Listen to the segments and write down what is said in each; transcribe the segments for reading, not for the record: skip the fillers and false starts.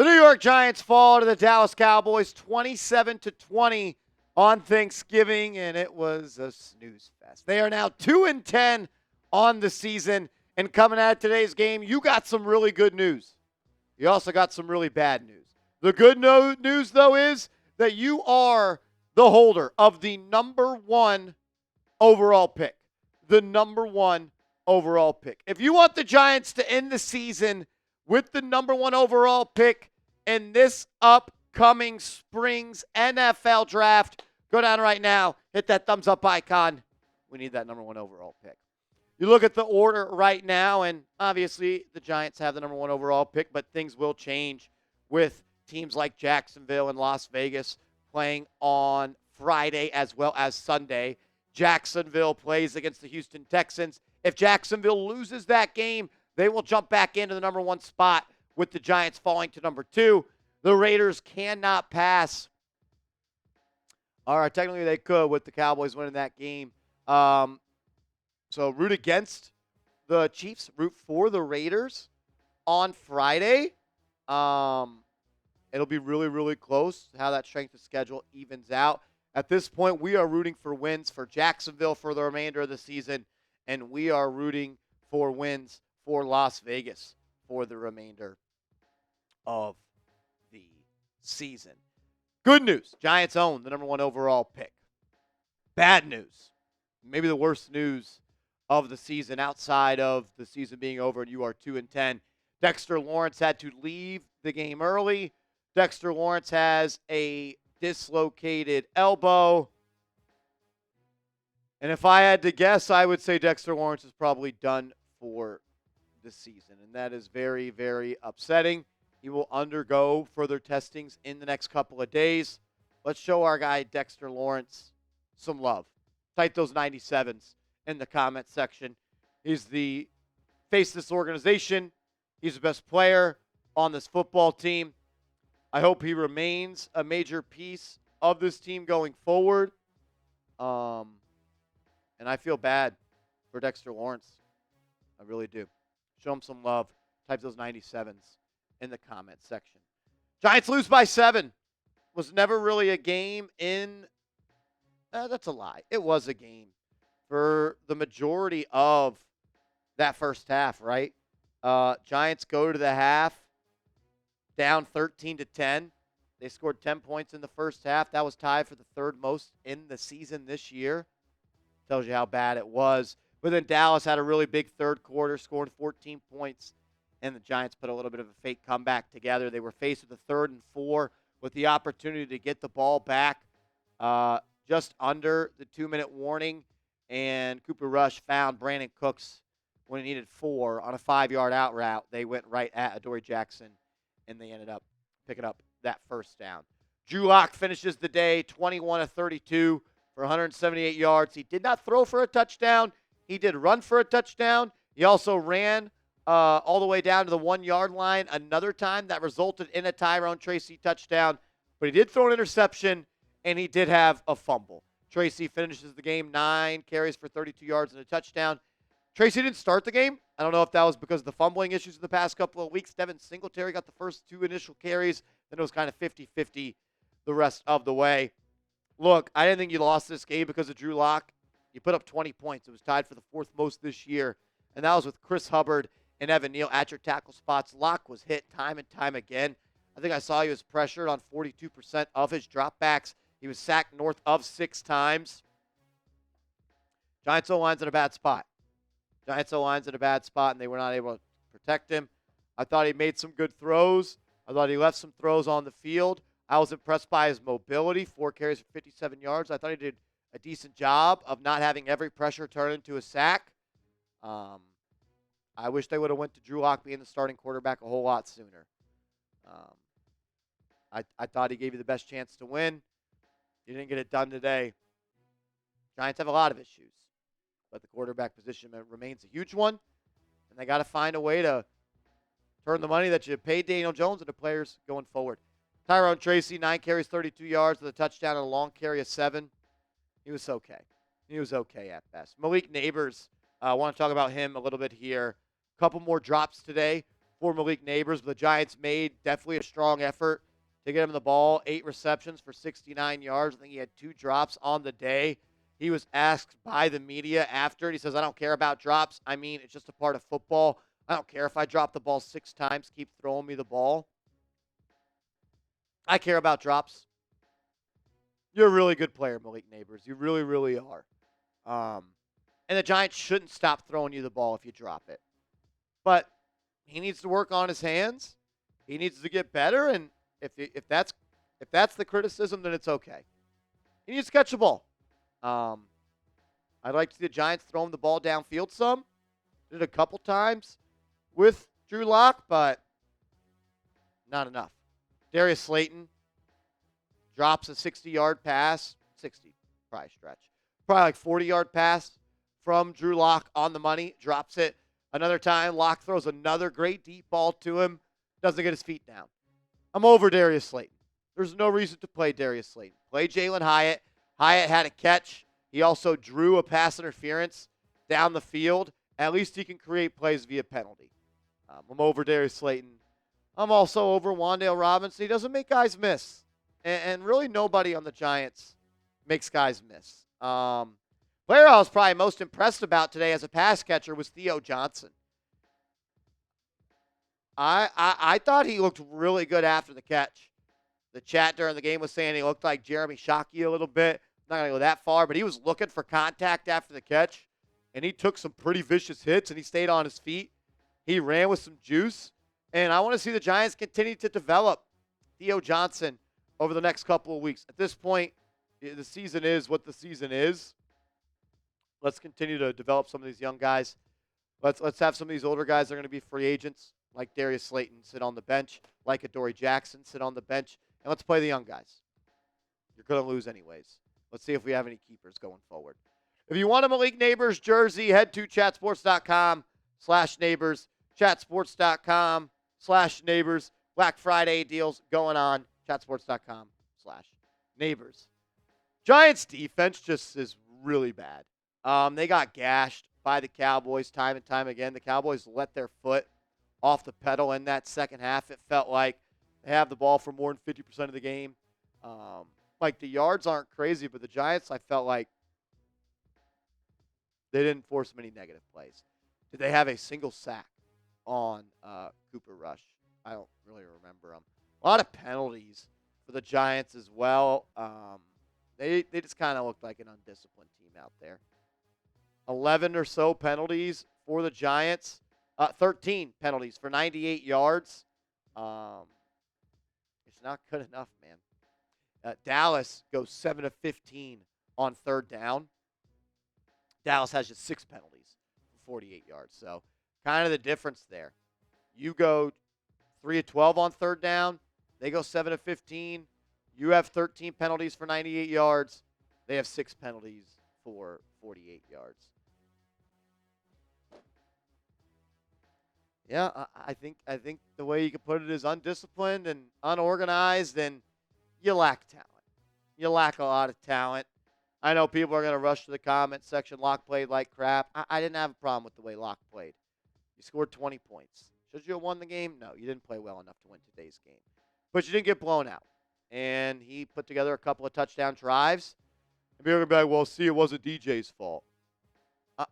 New York Giants fall to the Dallas Cowboys 27-20 on Thanksgiving, and it was a snooze fest. They are now 2-10 on the season, and coming out of today's game, you got some really good news. You also got some really bad news. The good news, though, is that you are the holder of the number one overall pick. The number one overall pick. If you want the Giants to end the season with the number one overall pick in this upcoming spring's NFL draft, go down right now, hit that thumbs up icon. We need that number one overall pick. You look at the order right now, and obviously the Giants have the number one overall pick, but things will change with teams like Jacksonville and Las Vegas playing on Friday as well as Sunday. Jacksonville plays against the Houston Texans. If Jacksonville loses that game, they will jump back into the number one spot with the Giants falling to number two. The Raiders cannot pass. All right, technically they could with the Cowboys winning that game. So root against the Chiefs, root for the Raiders on Friday. It'll be really, really close how that strength of schedule evens out. At this point, we are rooting for wins for Jacksonville for the remainder of the season, and we are rooting for wins for Las Vegas for the remainder of the season. Good news, Giants own the number one overall pick. Bad news, maybe the worst news of the season outside of the season being over and you are 2-10. Dexter Lawrence had to leave the game early. Dexter Lawrence has a dislocated elbow. And if I had to guess, I would say Dexter Lawrence is probably done for the season. And that is very, very upsetting. He will undergo further testings in the next couple of days. Let's show our guy Dexter Lawrence some love. Type those 97s in the comment section. He's the face of this organization. He's the best player on this football team. I hope he remains a major piece of this team going forward. And I feel bad for Dexter Lawrence. I really do. Show him some love. Type those 97s in the comment section. Giants lose by 7. Was never really a game in... that's a lie. It was a game for the majority of that first half, right? Giants go to the half down 13-10. They scored 10 points in the first half. That was tied for the third most in the season this year. Tells you how bad it was. But then Dallas had a really big third quarter, scored 14 points, and the Giants put a little bit of a fake comeback together. They were faced with a 3rd and 4 with the opportunity to get the ball back just under the 2-minute warning, and Cooper Rush found Brandon Cooks when he needed 4 on a 5-yard out route. They went right at Adoree Jackson, and they ended up picking up that first down. Drew Lock finishes the day 21-32 for 178 yards. He did not throw for a touchdown. He did run for a touchdown. He also ran all the way down to the 1-yard line another time. That resulted in a Tyrone Tracy touchdown. But he did throw an interception, and he did have a fumble. Tracy finishes the game 9 carries for 32 yards and a touchdown. Tracy didn't start the game. I don't know if that was because of the fumbling issues in the past couple of weeks. Devin Singletary got the first 2 initial carries. Then it was kind of 50-50 the rest of the way. Look, I didn't think you lost this game because of Drew Lock. You put up 20 points. It was tied for the 4th most this year. And that was with Chris Hubbard and Evan Neal at your tackle spots. Lock was hit time and time again. I think I saw he was pressured on 42% of his dropbacks. He was sacked north of 6 times. Giants O-line's in a bad spot. Giants O-line's in a bad spot, and they were not able to protect him. I thought he made some good throws. I thought he left some throws on the field. I was impressed by his mobility, 4 carries for 57 yards. I thought he did a decent job of not having every pressure turn into a sack. I wish they would have went to Drew Lock being the starting quarterback a whole lot sooner. I thought he gave you the best chance to win. You didn't get it done today. Giants have a lot of issues, but the quarterback position remains a huge one, and they got to find a way to turn the money that you paid Daniel Jones into players going forward. Tyrone Tracy, 9 carries, 32 yards with a touchdown and a long carry of 7. He was okay. He was okay at best. Malik Neighbors, I want to talk about him a little bit here. A couple more drops today for Malik Neighbors, but the Giants made definitely a strong effort to get him the ball. 8 receptions for 69 yards. I think he had 2 drops on the day. He was asked by the media after it. He says, I don't care about drops. I mean, it's just a part of football. I don't care if I drop the ball 6 times. Keep throwing me the ball. I care about drops. You're a really good player, Malik Neighbors. You really, really are. And the Giants shouldn't stop throwing you the ball if you drop it. But he needs to work on his hands. He needs to get better. And if that's the criticism, then it's okay. He needs to catch the ball. I'd like to see the Giants throw him the ball downfield some. Did it a couple times with Drew Lock, but not enough. Darius Slayton drops a 60-yard pass. 60, probably stretch. Probably like 40-yard pass from Drew Lock on the money. Drops it. Another time, Lock throws another great deep ball to him. Doesn't get his feet down. I'm over Darius Slayton. There's no reason to play Darius Slayton. Play Jalen Hyatt. Hyatt had a catch. He also drew a pass interference down the field. At least he can create plays via penalty. I'm over Darius Slayton. I'm also over Wan'Dale Robinson. He doesn't make guys miss. And really nobody on the Giants makes guys miss. Player I was probably most impressed about today as a pass catcher was Theo Johnson. I thought he looked really good after the catch. The chat during the game was saying he looked like Jeremy Shockey a little bit. I'm not going to go that far, but he was looking for contact after the catch, and he took some pretty vicious hits, and he stayed on his feet. He ran with some juice, and I want to see the Giants continue to develop Theo Johnson over the next couple of weeks. At this point, the season is what the season is. Let's continue to develop some of these young guys. Let's have some of these older guys that are going to be free agents, like Darius Slayton, sit on the bench, like Adoree Jackson, sit on the bench, and let's play the young guys. You're going to lose anyways. Let's see if we have any keepers going forward. If you want a Malik Neighbors jersey, head to chatsports.com/neighbors, chatsports.com/neighbors. Black Friday deals going on, chatsports.com/neighbors. Giants defense just is really bad. They got gashed by the Cowboys time and time again. The Cowboys let their foot off the pedal in that second half. It felt like they have the ball for more than 50% of the game. Like the yards aren't crazy, but the Giants, I felt like they didn't force many negative plays. Did they have a single sack on Cooper Rush? I don't really remember them. A lot of penalties for the Giants as well. They just kind of looked like an undisciplined team out there. 11 or so penalties for the Giants. 13 penalties for 98 yards. It's not good enough, man. Dallas goes 7 of 15 on third down. Dallas has just 6 penalties for 48 yards. So kind of the difference there. You go 3 of 12 on third down. They go 7 of 15. You have 13 penalties for 98 yards. They have 6 penalties for 48 yards. Yeah, I think the way you could put it is undisciplined and unorganized, and you lack talent. You lack a lot of talent. I know people are going to rush to the comment section. Locke played like crap. I didn't have a problem with the way Locke played. You scored 20 points. Should you have won the game? No, you didn't play well enough to win today's game. But you didn't get blown out. And he put together a couple of touchdown drives. And people are going to be like, well, see, it wasn't DJ's fault.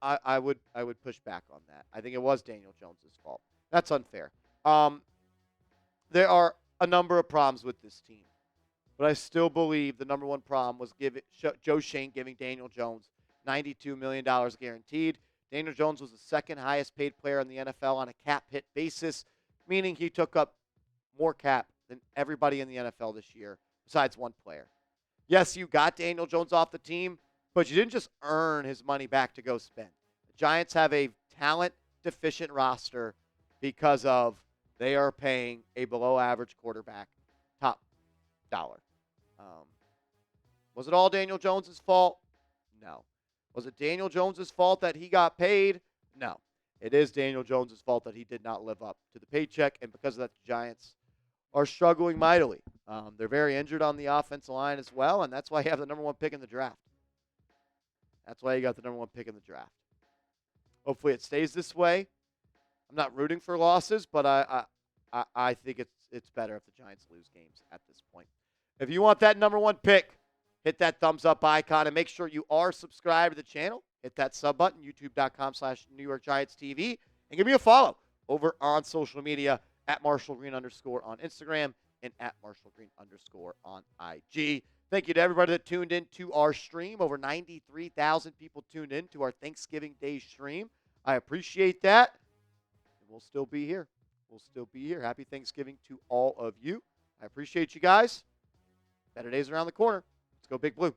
I would push back on that. I think it was Daniel Jones' fault. That's unfair. There are a number of problems with this team. But I still believe the number one problem was Joe Schoen giving Daniel Jones $92 million guaranteed. Daniel Jones was the second highest paid player in the NFL on a cap hit basis, meaning he took up more cap than everybody in the NFL this year, besides one player. Yes, you got Daniel Jones off the team, but you didn't just earn his money back to go spend. The Giants have a talent-deficient roster because of they are paying a below-average quarterback top dollar. Was it all Daniel Jones' fault? No. Was it Daniel Jones' fault that he got paid? No. It is Daniel Jones' fault that he did not live up to the paycheck, and because of that, the Giants are struggling mightily. They're very injured on the offensive line as well, and that's why you have the number one pick in the draft. That's why you got the number one pick in the draft. Hopefully it stays this way. I'm not rooting for losses, but I think it's better if the Giants lose games at this point. If you want that number one pick, hit that thumbs up icon and make sure you are subscribed to the channel. Hit that sub button, youtube.com/New York Giants TV, and give me a follow over on social media at @MarshallGreen_ on Instagram and at @MarshallGreen_ on IG. Thank you to everybody that tuned in to our stream. Over 93,000 people tuned in to our Thanksgiving Day stream. I appreciate that. And we'll still be here. We'll still be here. Happy Thanksgiving to all of you. I appreciate you guys. Better days around the corner. Let's go Big Blue.